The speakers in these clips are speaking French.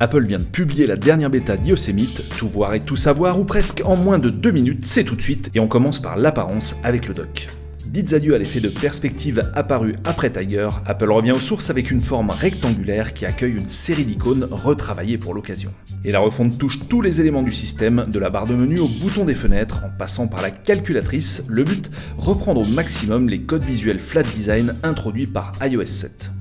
Apple vient de publier la dernière bêta d'Yosemite, tout voir et tout savoir, ou presque en moins de 2 minutes, c'est tout de suite, et on commence par l'apparence avec le dock. Dites adieu à l'effet de perspective apparu après Tiger, Apple revient aux sources avec une forme rectangulaire qui accueille une série d'icônes retravaillées pour l'occasion. Et la refonte touche tous les éléments du système, de la barre de menu au bouton des fenêtres, en passant par la calculatrice, le but, reprendre au maximum les codes visuels flat design introduits par iOS 7.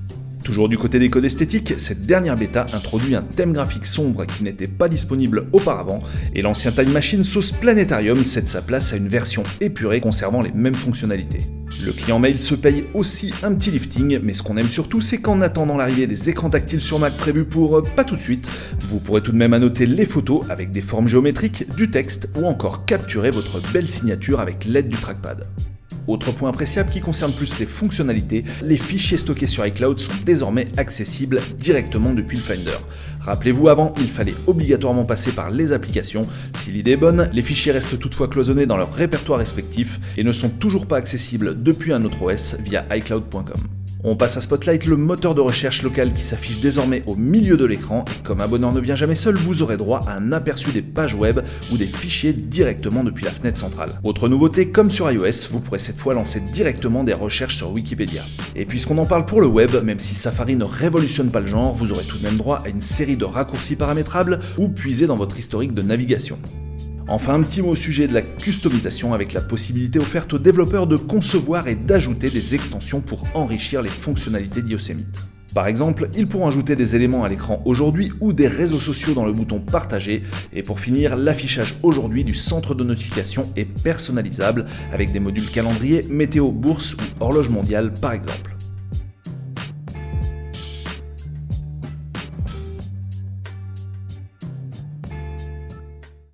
Toujours du côté des codes esthétiques, cette dernière bêta introduit un thème graphique sombre qui n'était pas disponible auparavant, et l'ancien Time Machine sauce Planetarium cède sa place à une version épurée conservant les mêmes fonctionnalités. Le client mail se paye aussi un petit lifting, mais ce qu'on aime surtout, c'est qu'en attendant l'arrivée des écrans tactiles sur Mac prévus pour pas tout de suite, vous pourrez tout de même annoter les photos avec des formes géométriques, du texte ou encore capturer votre belle signature avec l'aide du trackpad. Autre point appréciable qui concerne plus les fonctionnalités, les fichiers stockés sur iCloud sont désormais accessibles directement depuis le Finder. Rappelez-vous, avant, il fallait obligatoirement passer par les applications. Si l'idée est bonne, les fichiers restent toutefois cloisonnés dans leur répertoire respectif et ne sont toujours pas accessibles depuis un autre OS via iCloud.com. On passe à Spotlight, le moteur de recherche local qui s'affiche désormais au milieu de l'écran, et comme abonneur ne vient jamais seul, vous aurez droit à un aperçu des pages web ou des fichiers directement depuis la fenêtre centrale. Autre nouveauté, comme sur iOS, vous pourrez cette fois lancer directement des recherches sur Wikipédia. Et puisqu'on en parle pour le web, même si Safari ne révolutionne pas le genre, vous aurez tout de même droit à une série de raccourcis paramétrables ou puiser dans votre historique de navigation. Enfin, un petit mot au sujet de la customisation avec la possibilité offerte aux développeurs de concevoir et d'ajouter des extensions pour enrichir les fonctionnalités d'Yosemite. Par exemple, ils pourront ajouter des éléments à l'écran aujourd'hui ou des réseaux sociaux dans le bouton partager, et pour finir, l'affichage aujourd'hui du centre de notification est personnalisable avec des modules calendrier, météo, bourse ou horloge mondiale par exemple.